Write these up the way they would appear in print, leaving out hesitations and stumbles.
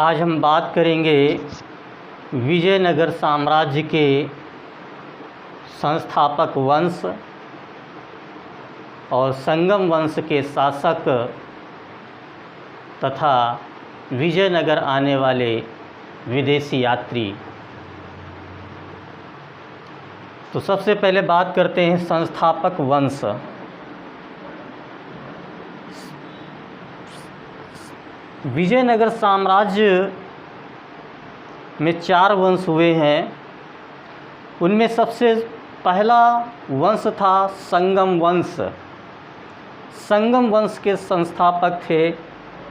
आज हम बात करेंगे विजयनगर साम्राज्य के संस्थापक वंश और संगम वंश के शासक तथा विजयनगर आने वाले विदेशी यात्री। तो सबसे पहले बात करते हैं संस्थापक वंश। विजयनगर साम्राज्य में 4 वंश हुए हैं। उनमें सबसे पहला वंश था संगम वंश। संगम वंश के संस्थापक थे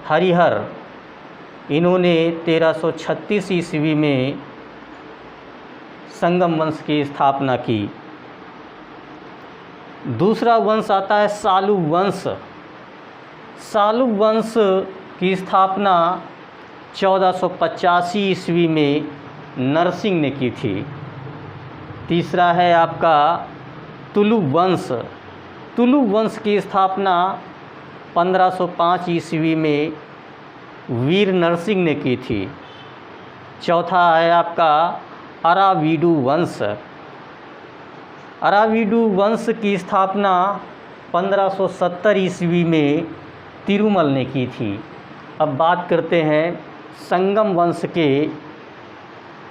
हरिहर। इन्होंने 1336 ईस्वी में संगम वंश की स्थापना की। दूसरा वंश आता है सालु वंश। सालु वंश की स्थापना 1485 ईस्वी में नरसिंह ने की थी। तीसरा है आपका तुलु वंश। तुलु वंश की स्थापना 1505 ईस्वी में वीर नरसिंह ने की थी। चौथा है आपका अराविडु वंश। अराविडु वंश की स्थापना 1570 ईस्वी में तिरुमल ने की थी। अब बात करते हैं संगम वंश के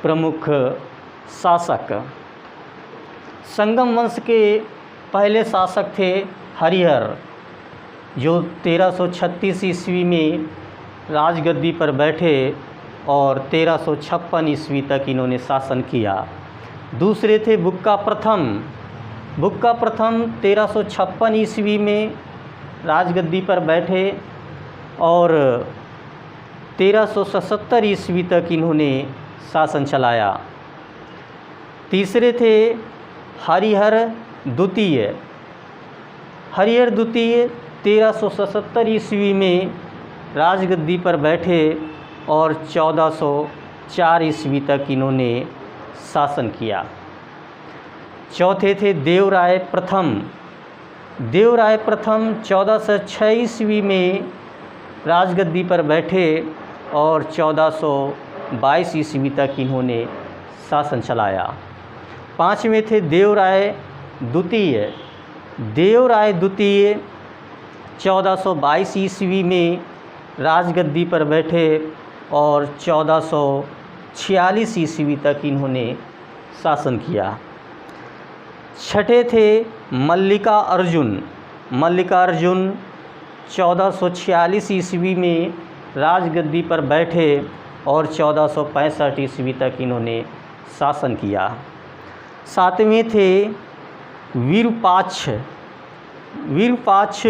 प्रमुख शासक। संगम वंश के पहले शासक थे हरिहर, जो 1336 ईस्वी में राजगद्दी पर बैठे और 1356 ईस्वी तक इन्होंने शासन किया। दूसरे थे बुक्का प्रथम। बुक्का प्रथम 1356 ईस्वी में राजगद्दी पर बैठे और 1377 ईस्वी तक इन्होंने शासन चलाया। तीसरे थे हरिहर द्वितीय। हरिहर द्वितीय 1377 ईस्वी में राजगद्दी पर बैठे और 1404 ईस्वी तक इन्होंने शासन किया। चौथे थे देवराय प्रथम। देवराय प्रथम 1406 ईस्वी में राजगद्दी पर बैठे और 1422 ईस्वी तक इन्होंने शासन चलाया। पांचवें थे देवराय द्वितीय। देवराय द्वितीय 1422 ईस्वी में राजगद्दी पर बैठे और 1446 ईस्वी तक इन्होंने शासन किया। छठे थे मल्लिका अर्जुन। मल्लिका अर्जुन 1446 ईस्वी में राजगद्दी पर बैठे और 1465 ईस्वी तक इन्होंने शासन किया। सातवें थे विरूपाक्ष। विरूपाक्ष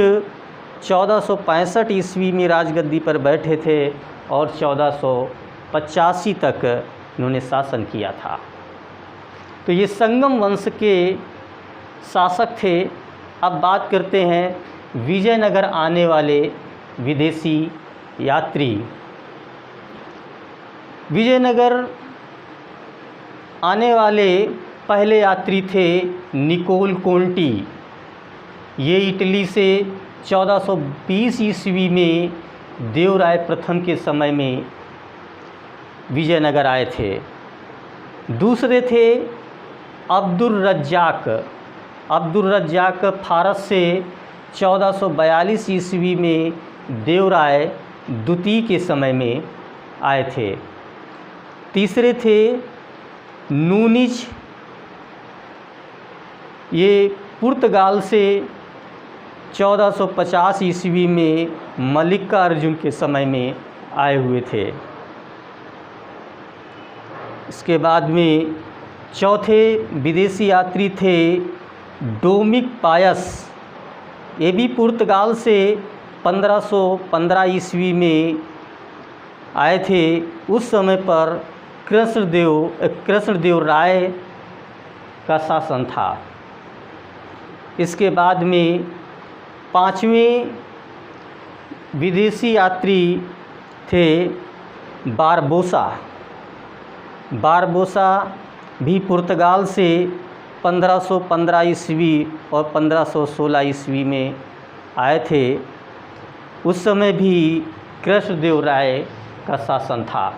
1465 ईस्वी में राजगद्दी पर बैठे थे और 1485 तक इन्होंने शासन किया था। तो ये संगम वंश के शासक थे। अब बात करते हैं विजयनगर आने वाले विदेशी यात्री। विजयनगर आने वाले पहले यात्री थे निकोल कोंटी। ये इटली से 1420 ईस्वी में देवराय प्रथम के समय में विजयनगर आए थे। दूसरे थे अब्दुल रज्जाक। अब्दुल रज्जाक फारस से 1442 ईस्वी में देवराय द्वितीय के समय में आए थे। तीसरे थे नूनिज। ये पुर्तगाल से 1450 ईस्वी में मल्लिका अर्जुन के समय में आए हुए थे। इसके बाद में चौथे विदेशी यात्री थे डोमिक पायस। ये भी पुर्तगाल से 1515 ईस्वी में आए थे। उस समय पर कृष्णदेव राय का शासन था। इसके बाद में पांचवें विदेशी यात्री थे बारबोसा। बारबोसा भी पुर्तगाल से 1515 ईस्वी और 1516 ईस्वी में आए थे। उस समय भी कृष्णदेव राय का शासन था।